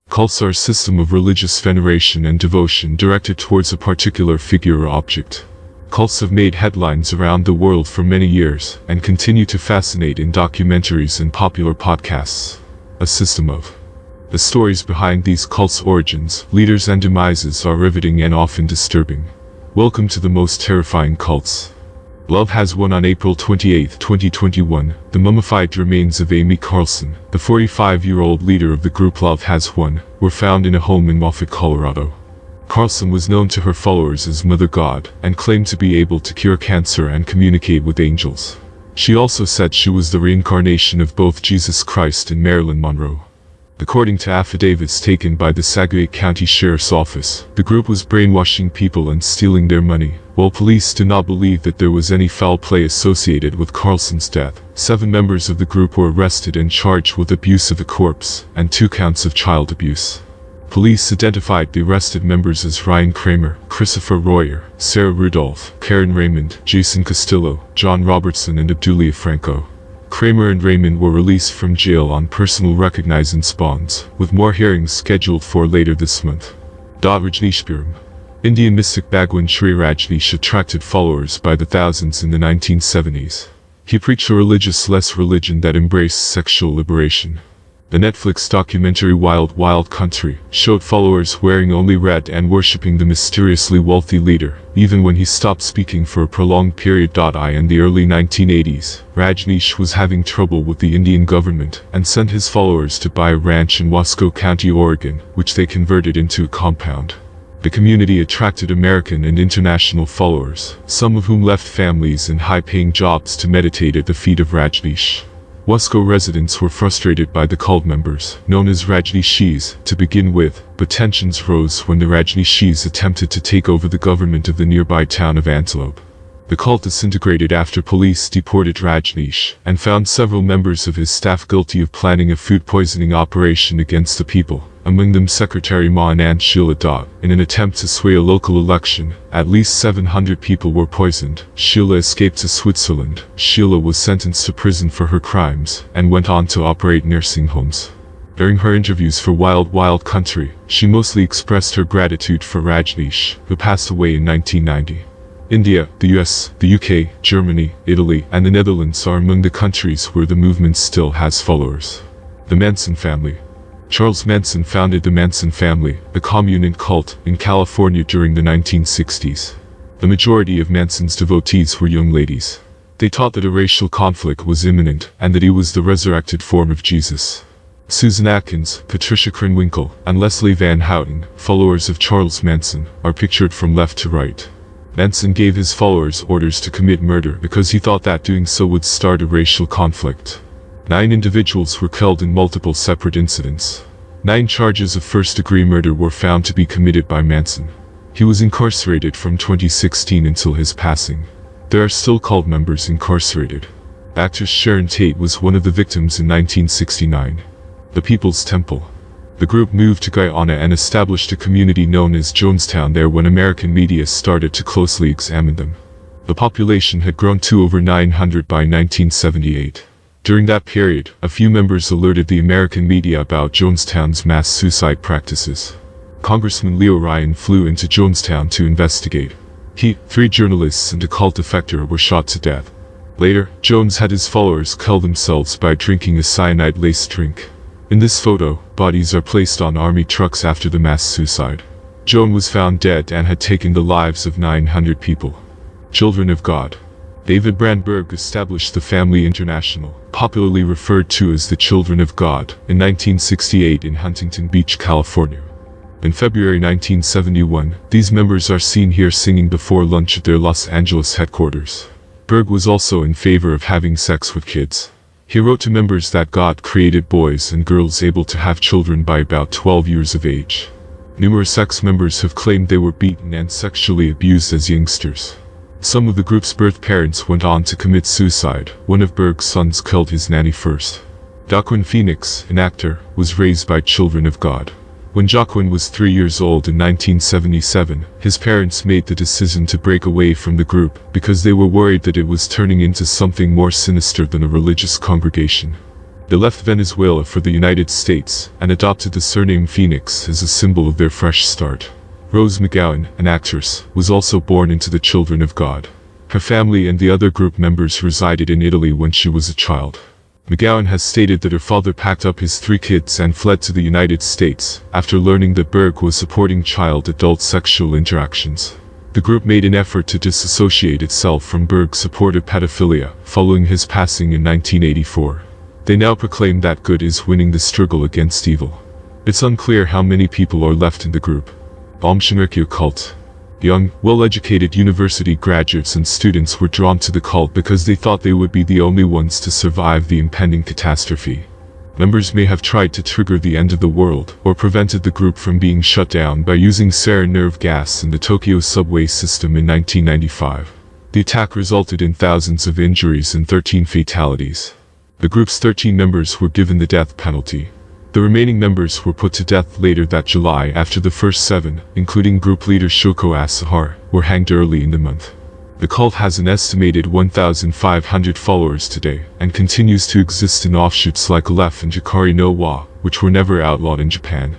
Cults are a system of religious veneration and devotion directed towards a particular figure or object. Cults have made headlines around the world for many years and continue to fascinate in documentaries and popular podcasts. A system of. The stories behind these cults' origins, leaders and demises are riveting and often disturbing. Welcome to the most terrifying cults. Love has won. On April 28, 2021, the mummified remains of Amy Carlson, the 45-year-old leader of the group Love Has Won, were found in a home in Moffat, Colorado. Carlson was known to her followers as Mother God and claimed to be able to cure cancer and communicate with angels. She also said she was the reincarnation of both Jesus Christ and Marilyn Monroe. According to affidavits taken by the Saguenay County Sheriff's Office, the group was brainwashing people and stealing their money. While police do not believe that there was any foul play associated with Carlson's death, 7 members of the group were arrested and charged with abuse of a corpse and 2 counts of child abuse. Police identified the arrested members as Ryan Kramer, Christopher Royer, Sarah Rudolph, Karen Raymond, Jason Castillo, John Robertson and Abdulia Franco. Kramer and Raymond were released from jail on personal recognizance bonds, with more hearings scheduled for later this month. Rajneeshpuram. Indian mystic Bhagwan Sri Rajneesh attracted followers by the thousands in the 1970s. He preached a religious-less religion that embraced sexual liberation. The Netflix documentary Wild Wild Country showed followers wearing only red and worshipping the mysteriously wealthy leader, even when he stopped speaking for a prolonged period. In the early 1980s, Rajneesh was having trouble with the Indian government and sent his followers to buy a ranch in Wasco County, Oregon, which they converted into a compound. The community attracted American and international followers, some of whom left families and high-paying jobs to meditate at the feet of Rajneesh. Wasco residents were frustrated by the cult members, known as Rajneeshis, to begin with, but tensions rose when the Rajneeshis attempted to take over the government of the nearby town of Antelope. The cult disintegrated after police deported Rajneesh and found several members of his staff guilty of planning a food poisoning operation against the people, among them Secretary Ma and Aunt Sheila Dot. In an attempt to sway a local election, at least 700 people were poisoned. Sheila escaped to Switzerland. Sheila was sentenced to prison for her crimes and went on to operate nursing homes. During her interviews for Wild Wild Country, she mostly expressed her gratitude for Rajneesh, who passed away in 1990. India, the US, the UK, Germany, Italy, and the Netherlands are among the countries where the movement still has followers. The Manson family. Charles Manson founded the Manson family, a commune and cult, in California during the 1960s. The majority of Manson's devotees were young ladies. They taught that a racial conflict was imminent and that he was the resurrected form of Jesus. Susan Atkins, Patricia Krenwinkel, and Leslie Van Houten, followers of Charles Manson, are pictured from left to right. Manson gave his followers orders to commit murder because he thought that doing so would start a racial conflict. 9 individuals were killed in multiple separate incidents. 9 charges of first-degree murder were found to be committed by Manson. He was incarcerated from 2016 until his passing. There are still cult members incarcerated. Actress Sharon Tate was one of the victims in 1969. The People's Temple. The group moved to Guyana and established a community known as Jonestown there when American media started to closely examine them. The population had grown to over 900 by 1978. During that period, a few members alerted the American media about Jonestown's mass suicide practices. Congressman Leo Ryan flew into Jonestown to investigate. He, 3 journalists and a cult defector were shot to death. Later, Jones had his followers kill themselves by drinking a cyanide-laced drink. In this photo, bodies are placed on army trucks after the mass suicide. Joan was found dead and had taken the lives of 900 people. Children of God. David Brandberg established the Family International, popularly referred to as the Children of God, in 1968 in Huntington Beach, California. In February 1971, these members are seen here singing before lunch at their Los Angeles headquarters. Berg was also in favor of having sex with kids. He wrote to members that God created boys and girls able to have children by about 12 years of age. Numerous ex-members have claimed they were beaten and sexually abused as youngsters. Some of the group's birth parents went on to commit suicide. One of Berg's sons killed his nanny first. Joaquin Phoenix, an actor, was raised by Children of God. When Joaquin was 3 years old in 1977, his parents made the decision to break away from the group because they were worried that it was turning into something more sinister than a religious congregation. They left Venezuela for the United States and adopted the surname Phoenix as a symbol of their fresh start. Rose McGowan, an actress, was also born into the Children of God. Her family and the other group members resided in Italy when she was a child. McGowan has stated that her father packed up his 3 kids and fled to the United States after learning that Berg was supporting child-adult sexual interactions. The group made an effort to disassociate itself from Berg's support of pedophilia following his passing in 1984. They now proclaim that good is winning the struggle against evil. It's unclear how many people are left in the group. Omshinrikyo cult. Young, well-educated university graduates and students were drawn to the cult because they thought they would be the only ones to survive the impending catastrophe. Members may have tried to trigger the end of the world, or prevented the group from being shut down by using sarin nerve gas in the Tokyo subway system in 1995. The attack resulted in thousands of injuries and 13 fatalities. The group's 13 members were given the death penalty. The remaining members were put to death later that July after the first 7, including group leader Shoko Asahara, were hanged early in the month. The cult has an estimated 1,500 followers today, and continues to exist in offshoots like Aleph and Jakari no Wa, which were never outlawed in Japan.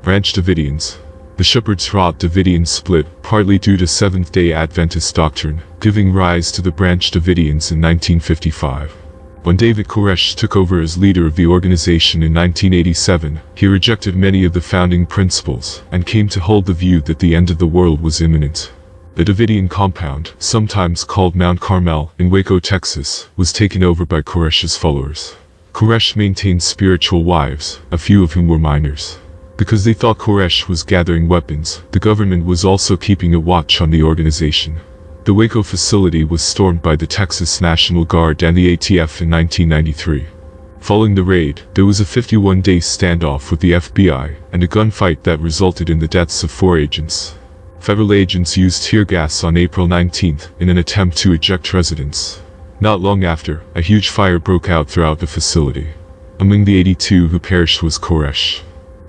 Branch Davidians. The Shepherd's Rod Davidians split, partly due to Seventh-day Adventist doctrine, giving rise to the Branch Davidians in 1955. When David Koresh took over as leader of the organization in 1987, he rejected many of the founding principles, and came to hold the view that the end of the world was imminent. The Davidian compound, sometimes called Mount Carmel, in Waco, Texas, was taken over by Koresh's followers. Koresh maintained spiritual wives, a few of whom were minors. Because they thought Koresh was gathering weapons, the government was also keeping a watch on the organization. The Waco facility was stormed by the Texas National Guard and the ATF in 1993. Following the raid, there was a 51-day standoff with the FBI, and a gunfight that resulted in the deaths of 4 agents. Federal agents used tear gas on April 19 in an attempt to eject residents. Not long after, a huge fire broke out throughout the facility. Among the 82 who perished was Koresh.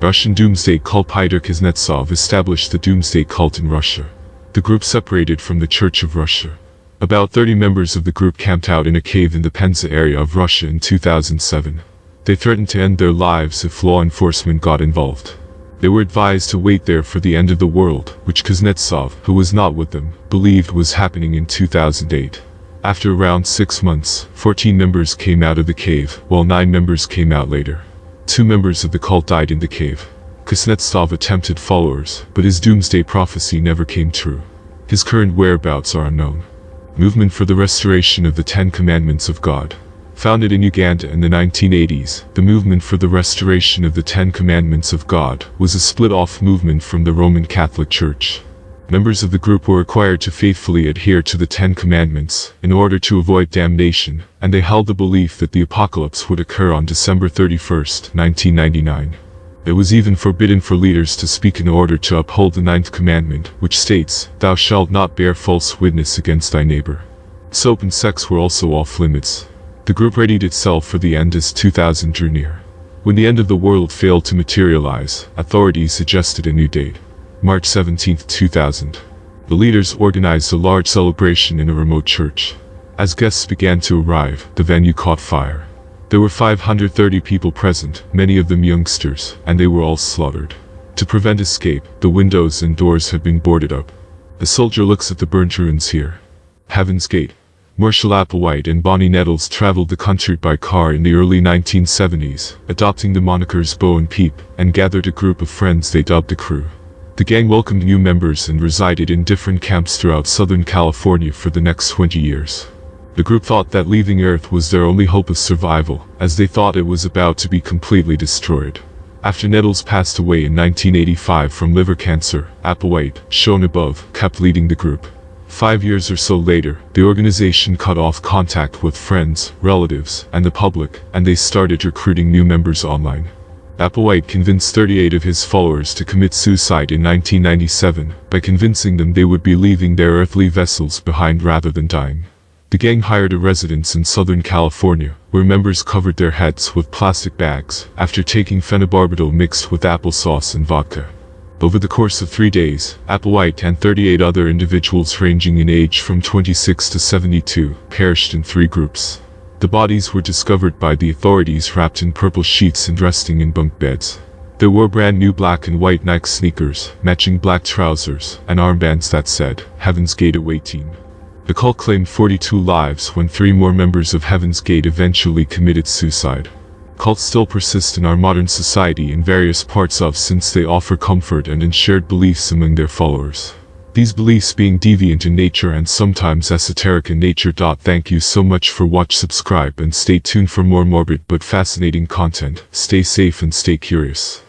Russian doomsday cult Pyotr Kuznetsov established the doomsday cult in Russia. The group separated from the Church of Russia. About 30 members of the group camped out in a cave in the Penza area of Russia in 2007. They threatened to end their lives if law enforcement got involved. They were advised to wait there for the end of the world, which Kuznetsov, who was not with them, believed was happening in 2008. After around 6 months, 14 members came out of the cave, while 9 members came out later. 2 members of the cult died in the cave. Kuznetsov attempted followers, but his doomsday prophecy never came true. His current whereabouts are unknown. Movement for the Restoration of the 10 Commandments of God. Founded in Uganda in the 1980s, the Movement for the Restoration of the 10 Commandments of God was a split-off movement from the Roman Catholic Church. Members of the group were required to faithfully adhere to the 10 Commandments in order to avoid damnation, and they held the belief that the apocalypse would occur on December 31, 1999. It was even forbidden for leaders to speak in order to uphold the 9th commandment, which states, "Thou shalt not bear false witness against thy neighbor." Soap and sex were also off limits. The group readied itself for the end as 2000 drew near. When the end of the world failed to materialize, authorities suggested a new date. March 17, 2000. The leaders organized a large celebration in a remote church. As guests began to arrive, the venue caught fire. There were 530 people present, many of them youngsters, and they were all slaughtered. To prevent escape, the windows and doors had been boarded up. A soldier looks at the burnt ruins here. Heaven's Gate. Marshall Applewhite and Bonnie Nettles traveled the country by car in the early 1970s, adopting the monikers Bo and Peep, and gathered a group of friends they dubbed the Crew. The gang welcomed new members and resided in different camps throughout Southern California for the next 20 years. The group thought that leaving Earth was their only hope of survival, as they thought it was about to be completely destroyed. After Nettles passed away in 1985 from liver cancer, Applewhite, shown above, kept leading the group. 5 years or so later, the organization cut off contact with friends, relatives, and the public, and they started recruiting new members online. Applewhite convinced 38 of his followers to commit suicide in 1997, by convincing them they would be leaving their earthly vessels behind rather than dying. The gang hired a residence in Southern California, where members covered their heads with plastic bags, after taking phenobarbital mixed with applesauce and vodka. Over the course of 3 days, Applewhite and 38 other individuals ranging in age from 26 to 72, perished in 3 groups. The bodies were discovered by the authorities wrapped in purple sheets and resting in bunk beds. They wore brand new black and white Nike sneakers, matching black trousers, and armbands that said, Heaven's Gate awaiting. The cult claimed 42 lives when 3 more members of Heaven's Gate eventually committed suicide. Cults still persist in our modern society in various parts of since they offer comfort and shared beliefs among their followers. These beliefs being deviant in nature and sometimes esoteric in nature. Thank you so much for watching. Subscribe and stay tuned for more morbid but fascinating content. Stay safe and stay curious.